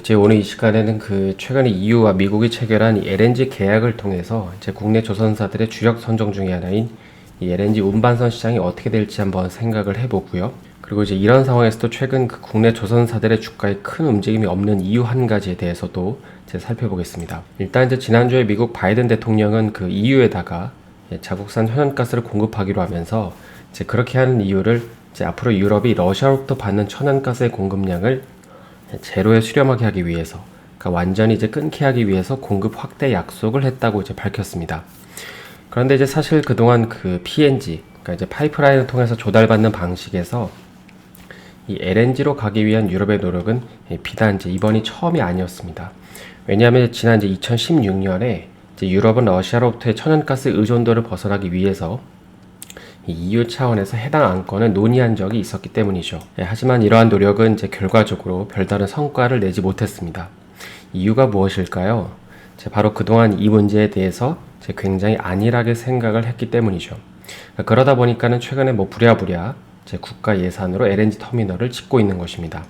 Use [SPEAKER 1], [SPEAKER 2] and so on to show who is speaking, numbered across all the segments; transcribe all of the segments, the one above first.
[SPEAKER 1] 이제 오늘 이 시간에는 최근에 EU와 미국이 체결한 이 LNG 계약을 통해서 이제 국내 조선사들의 주력 선종 중에 하나인 이 LNG 운반선 시장이 어떻게 될지 한번 생각을 해보고요. 그리고 이제 이런 상황에서도 최근 국내 조선사들의 주가에 큰 움직임이 없는 이유 한 가지에 대해서도 이제 살펴보겠습니다. 일단 이제 지난주에 미국 바이든 대통령은 EU에다가 자국산 천연가스를 공급하기로 하면서 이제 그렇게 하는 이유를 이제 앞으로 유럽이 러시아로부터 받는 천연가스의 공급량을 제로에 수렴하게 하기 위해서, 그러니까 완전히 이제 끊게 하기 위해서 공급 확대 약속을 했다고 이제 밝혔습니다. 그런데 이제 사실 그동안 PNG, 그러니까 이제 파이프라인을 통해서 조달받는 방식에서 이 LNG로 가기 위한 유럽의 노력은 비단 이제 이번이 처음이 아니었습니다. 왜냐하면 지난 이제 2016년에 이제 유럽은 러시아로부터의 천연가스 의존도를 벗어나기 위해서 이 EU 차원에서 해당 안건을 논의한 적이 있었기 때문이죠. 하지만 이러한 노력은 이제 결과적으로 별다른 성과를 내지 못했습니다. 이유가 무엇일까요? 바로 그동안 이 문제에 대해서 굉장히 안일하게 생각을 했기 때문이죠. 그러다 보니까는 최근에 부랴부랴 국가 예산으로 LNG 터미널을 짓고 있는 것입니다.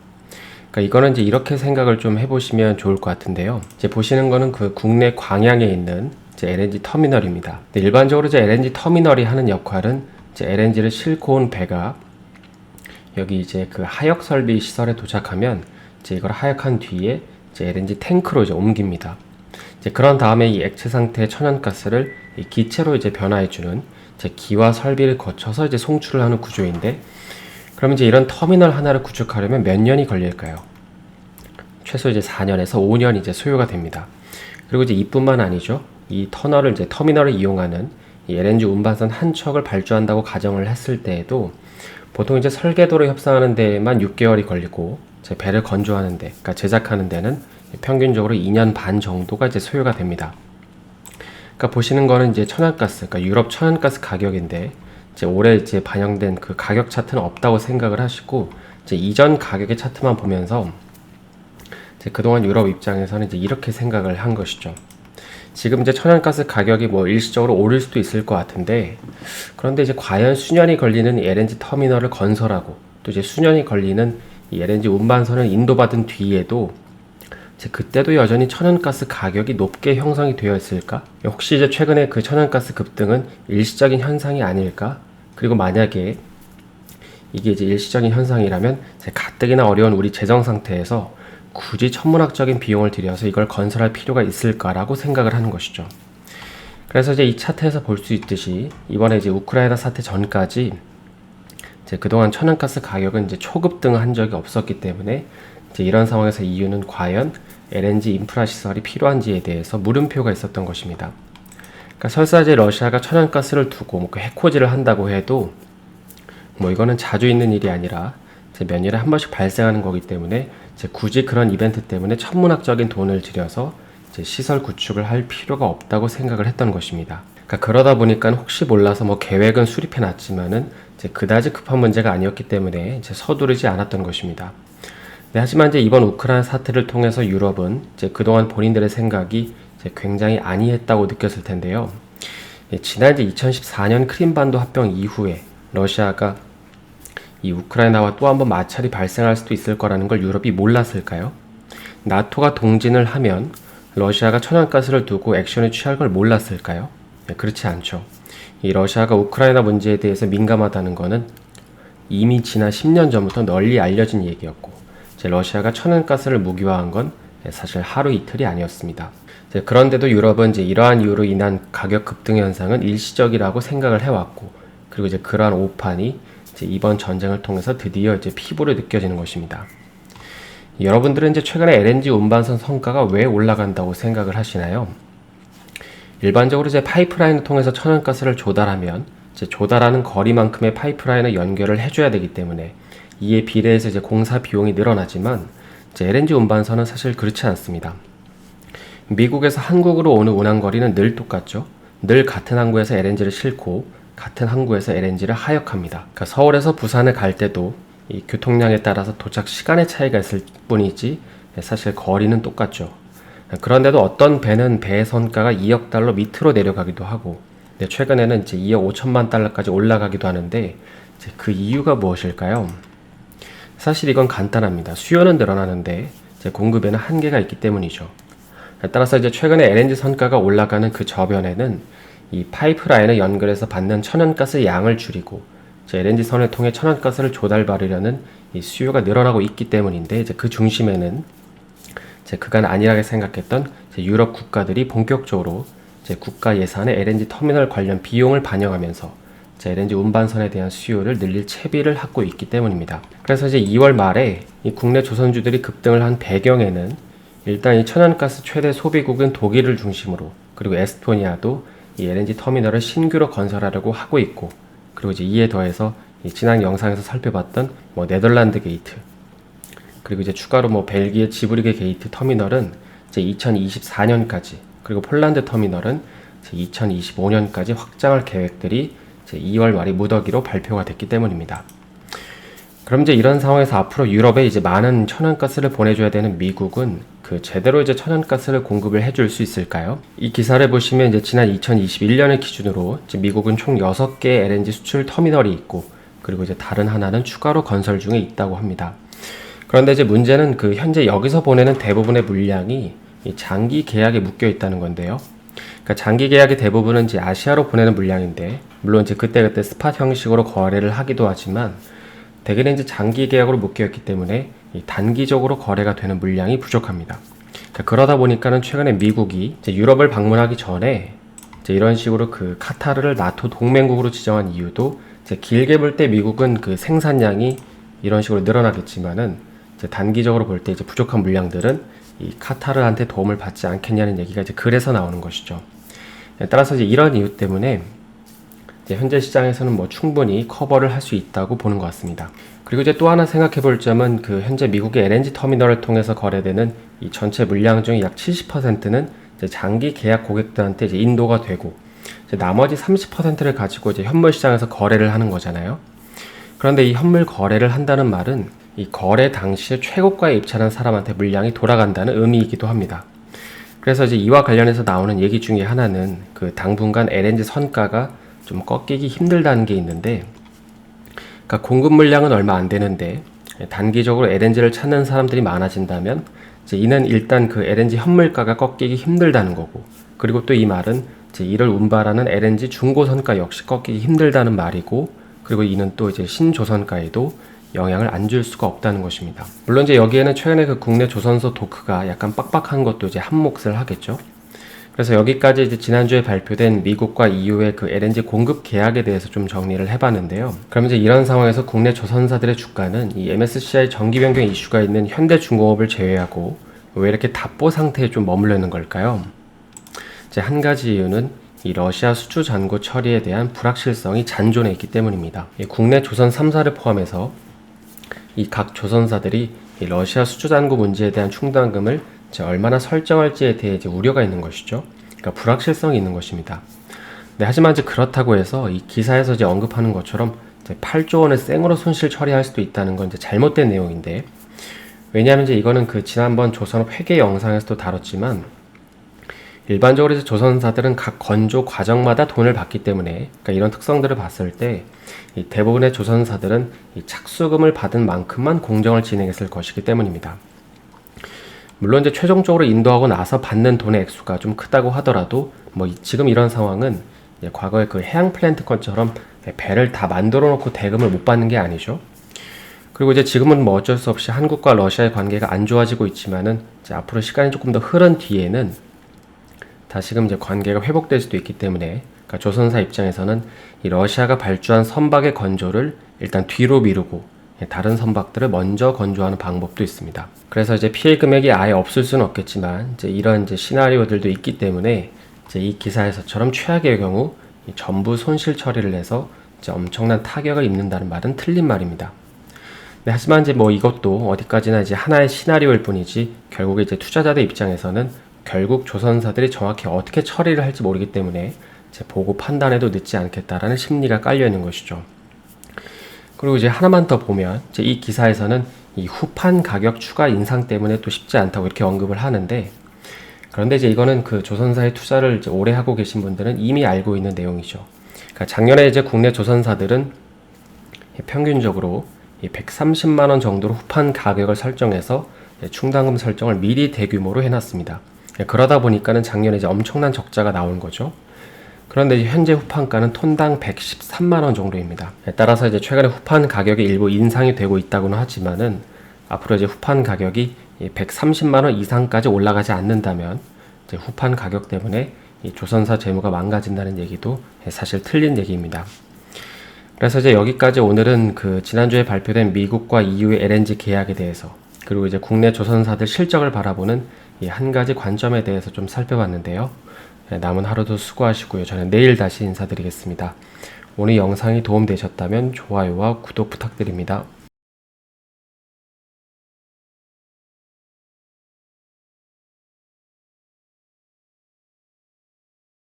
[SPEAKER 1] 이거는 이제 이렇게 생각을 좀 해보시면 좋을 것 같은데요. 보시는 거는 국내 광양에 있는 LNG 터미널입니다. 일반적으로 LNG 터미널이 하는 역할은 LNG를 싣고 온 배가 여기 이제 하역 설비 시설에 도착하면 이걸 하역한 뒤에 LNG 탱크로 옮깁니다. 그런 다음에 이 액체 상태의 천연가스를 기체로 변화해주는 기와 설비를 거쳐서 송출을 하는 구조인데, 그럼 이런 터미널 하나를 구축하려면 몇 년이 걸릴까요? 최소 4년에서 5년 소요가 됩니다. 그리고 이뿐만 아니죠. 이 터미널을 이용하는 이 LNG 운반선 한 척을 발주한다고 가정을 했을 때에도 보통 설계도를 협상하는 데에만 6개월이 걸리고 배를 건조하는 데, 그러니까 제작하는 데는 평균적으로 2년 반 정도가 소요가 됩니다. 그러니까 보시는 거는 천연가스, 그러니까 유럽 천연가스 가격인데 올해 반영된 가격 차트는 없다고 생각을 하시고 이전 가격의 차트만 보면서 그동안 유럽 입장에서는 이렇게 생각을 한 것이죠. 지금 천연가스 가격이 일시적으로 오를 수도 있을 것 같은데, 그런데 과연 수년이 걸리는 LNG 터미널을 건설하고 또 수년이 걸리는 이 LNG 운반선을 인도받은 뒤에도 그때도 여전히 천연가스 가격이 높게 형성이 되어 있을까? 혹시 최근에 천연가스 급등은 일시적인 현상이 아닐까? 그리고 만약에 이게 일시적인 현상이라면 가뜩이나 어려운 우리 재정 상태에서 굳이 천문학적인 비용을 들여서 이걸 건설할 필요가 있을까라고 생각을 하는 것이죠. 그래서 이 차트에서 볼 수 있듯이 이번에 우크라이나 사태 전까지 그동안 천연가스 가격은 초급등을 한 적이 없었기 때문에 이런 상황에서 EU는 과연 LNG 인프라 시설이 필요한지에 대해서 물음표가 있었던 것입니다. 그러니까 설사 러시아가 천연가스를 두고 해코지를 한다고 해도 이거는 자주 있는 일이 아니라 몇 년에 한 번씩 발생하는 거기 때문에 굳이 그런 이벤트 때문에 천문학적인 돈을 들여서 시설 구축을 할 필요가 없다고 생각을 했던 것입니다. 그러다 보니까 혹시 몰라서 계획은 수립해 놨지만은 그다지 급한 문제가 아니었기 때문에 서두르지 않았던 것입니다. 하지만 이번 우크라이나 사태를 통해서 유럽은 그동안 본인들의 생각이 굉장히 안이했다고 느꼈을 텐데요. 지난 2014년 크림반도 합병 이후에 러시아가 이 우크라이나와 또 한 번 마찰이 발생할 수도 있을 거라는 걸 유럽이 몰랐을까요? 나토가 동진을 하면 러시아가 천연가스를 두고 액션을 취할 걸 몰랐을까요? 그렇지 않죠. 이 러시아가 우크라이나 문제에 대해서 민감하다는 거는 이미 지난 10년 전부터 널리 알려진 얘기였고, 러시아가 천연가스를 무기화한 건 사실 하루 이틀이 아니었습니다. 그런데도 유럽은 이러한 이유로 인한 가격 급등 현상은 일시적이라고 생각을 해왔고, 그리고 그러한 오판이 이번 전쟁을 통해서 드디어 피부로 느껴지는 것입니다. 여러분들은 최근에 LNG 운반선 성가가 왜 올라간다고 생각을 하시나요? 일반적으로 파이프라인을 통해서 천연가스를 조달하면 조달하는 거리만큼의 파이프라인을 연결을 해줘야 되기 때문에 이에 비례해서 공사 비용이 늘어나지만 LNG 운반선은 사실 그렇지 않습니다. 미국에서 한국으로 오는 운항거리는 늘 똑같죠. 늘 같은 항구에서 LNG를 싣고 같은 항구에서 LNG를 하역합니다. 그러니까 서울에서 부산을 갈 때도 이 교통량에 따라서 도착 시간의 차이가 있을 뿐이지 사실 거리는 똑같죠. 그런데도 어떤 배는 배의 선가가 2억 달러 밑으로 내려가기도 하고, 최근에는 2억 5천만 달러까지 올라가기도 하는데 그 이유가 무엇일까요? 사실 이건 간단합니다. 수요는 늘어나는데 이제 공급에는 한계가 있기 때문이죠. 따라서 이제 최근에 LNG 선가가 올라가는 그 저변에는 이 파이프라인을 연결해서 받는 천연가스 양을 줄이고 이제 LNG 선을 통해 천연가스를 조달받으려는 이 수요가 늘어나고 있기 때문인데, 이제 그 중심에는 이제 그간 안일하게 생각했던 이제 유럽 국가들이 본격적으로 이제 국가 예산에 LNG 터미널 관련 비용을 반영하면서 이제 LNG 운반선에 대한 수요를 늘릴 채비를 하고 있기 때문입니다. 그래서 이제 2월 말에 이 국내 조선주들이 급등을 한 배경에는 일단 이 천연가스 최대 소비국인 독일을 중심으로, 그리고 에스토니아도 이 LNG 터미널을 신규로 건설하려고 하고 있고, 그리고 이제 이에 더해서 이 지난 영상에서 살펴봤던 뭐 네덜란드 게이트, 그리고 이제 추가로 뭐 벨기에 지브리게 게이트 터미널은 이제 2024년까지, 그리고 폴란드 터미널은 이제 2025년까지 확장할 계획들이 이제 2월 말이 무더기로 발표가 됐기 때문입니다. 그럼 이제 이런 상황에서 앞으로 유럽에 이제 많은 천연가스를 보내줘야 되는 미국은 그 제대로 이제 천연가스를 공급을 해줄 수 있을까요? 이 기사를 보시면 이제 지난 2021년을 기준으로 이제 미국은 총 6개 LNG 수출 터미널이 있고, 그리고 이제 다른 하나는 추가로 건설 중에 있다고 합니다. 그런데 이제 문제는 그 현재 여기서 보내는 대부분의 물량이 이 장기 계약에 묶여 있다는 건데요. 그러니까 장기 계약의 대부분은 이제 아시아로 보내는 물량인데, 물론 이제 그때그때 스팟 형식으로 거래를 하기도 하지만 대개는 이제 장기 계약으로 묶여 있기 때문에 이 단기적으로 거래가 되는 물량이 부족합니다. 그러다 보니까는 최근에 미국이 이제 유럽을 방문하기 전에 이제 이런 식으로 그 카타르를 나토 동맹국으로 지정한 이유도, 이제 길게 볼 때 미국은 그 생산량이 이런 식으로 늘어나겠지만은 이제 단기적으로 볼 때 이제 부족한 물량들은 이 카타르한테 도움을 받지 않겠냐는 얘기가 이제 그래서 나오는 것이죠. 따라서 이제 이런 이유 때문에 이제 현재 시장에서는 뭐 충분히 커버를 할 수 있다고 보는 것 같습니다. 그리고 이제 또 하나 생각해 볼 점은 그 현재 미국의 LNG 터미널을 통해서 거래되는 이 전체 물량 중에 약 70%는 이제 장기 계약 고객들한테 이제 인도가 되고, 이제 나머지 30%를 가지고 이제 현물 시장에서 거래를 하는 거잖아요. 그런데 이 현물 거래를 한다는 말은 이 거래 당시에 최고가에 입찰한 사람한테 물량이 돌아간다는 의미이기도 합니다. 그래서 이제 이와 관련해서 나오는 얘기 중에 하나는 그 당분간 LNG 선가가 좀 꺾이기 힘들다는 게 있는데, 그러니까 공급 물량은 얼마 안 되는데 단기적으로 LNG를 찾는 사람들이 많아진다면 이제 이는 일단 그 LNG 현물가가 꺾이기 힘들다는 거고, 그리고 또 이 말은 이제 이를 운반하는 LNG 중고선가 역시 꺾이기 힘들다는 말이고, 그리고 이는 또 이제 신조선가에도 영향을 안 줄 수가 없다는 것입니다. 물론 이제 여기에는 최근에 그 국내 조선소 도크가 약간 빡빡한 것도 이제 한 몫을 하겠죠. 그래서 여기까지 이제 지난주에 발표된 미국과 EU의 그 LNG 공급 계약에 대해서 좀 정리를 해봤는데요. 그럼 이제 이런 상황에서 국내 조선사들의 주가는 이 MSCI 정기 변경 이슈가 있는 현대중공업을 제외하고 왜 이렇게 답보 상태에 좀 머물러 있는 걸까요? 이제 한 가지 이유는 이 러시아 수주 잔고 처리에 대한 불확실성이 잔존해 있기 때문입니다. 이 국내 조선 3사를 포함해서 이 각 조선사들이 이 러시아 수주 잔고 문제에 대한 충당금을 얼마나 설정할지에 대해 이제 우려가 있는 것이죠. 그러니까 불확실성이 있는 것입니다. 네, 하지만 이제 그렇다고 해서 이 기사에서 이제 언급하는 것처럼 이제 8조 원을 생으로 손실 처리할 수도 있다는 건 이제 잘못된 내용인데, 왜냐하면 이제 이거는 그 지난번 조선업 회계 영상에서도 다뤘지만 일반적으로 이제 조선사들은 각 건조 과정마다 돈을 받기 때문에, 그러니까 이런 특성들을 봤을 때 이 대부분의 조선사들은 이 착수금을 받은 만큼만 공정을 진행했을 것이기 때문입니다. 물론 이제 최종적으로 인도하고 나서 받는 돈의 액수가 좀 크다고 하더라도 뭐 지금 이런 상황은 과거에 그 해양 플랜트 건처럼 배를 다 만들어 놓고 대금을 못 받는 게 아니죠. 그리고 이제 지금은 뭐 어쩔 수 없이 한국과 러시아의 관계가 안 좋아지고 있지만은 이제 앞으로 시간이 조금 더 흐른 뒤에는 다시금 이제 관계가 회복될 수도 있기 때문에, 그러니까 조선사 입장에서는 이 러시아가 발주한 선박의 건조를 일단 뒤로 미루고 다른 선박들을 먼저 건조하는 방법도 있습니다. 그래서 이제 피해 금액이 아예 없을 수는 없겠지만 이제 이런 이제 시나리오들도 있기 때문에 이제 이 기사에서처럼 최악의 경우 전부 손실 처리를 해서 이제 엄청난 타격을 입는다는 말은 틀린 말입니다. 네, 하지만 이제 뭐 이것도 어디까지나 이제 하나의 시나리오일 뿐이지 결국에 이제 투자자들 입장에서는 결국 조선사들이 정확히 어떻게 처리를 할지 모르기 때문에 이제 보고 판단해도 늦지 않겠다라는 심리가 깔려 있는 것이죠. 그리고 이제 하나만 더 보면 이제 이 기사에서는 이 후판 가격 추가 인상 때문에 또 쉽지 않다고 이렇게 언급을 하는데, 그런데 이제 이거는 그 조선사의 투자를 이제 오래 하고 계신 분들은 이미 알고 있는 내용이죠. 그러니까 작년에 이제 국내 조선사들은 평균적으로 이 130만 원 정도로 후판 가격을 설정해서 충당금 설정을 미리 대규모로 해놨습니다. 그러다 보니까는 작년에 이제 엄청난 적자가 나온 거죠. 그런데 이제 현재 후판가는 톤당 113만 원 정도입니다. 따라서 이제 최근에 후판 가격이 일부 인상이 되고 있다고는 하지만은 앞으로 이제 후판 가격이 130만 원 이상까지 올라가지 않는다면 이제 후판 가격 때문에 이 조선사 재무가 망가진다는 얘기도 사실 틀린 얘기입니다. 그래서 이제 여기까지 오늘은 그 지난주에 발표된 미국과 EU의 LNG 계약에 대해서 그리고 이제 국내 조선사들 실적을 바라보는 이 한 가지 관점에 대해서 좀 살펴봤는데요. 남은 하루도 수고하시고요. 저는 내일 다시 인사드리겠습니다. 오늘 영상이 도움되셨다면 좋아요와 구독 부탁드립니다.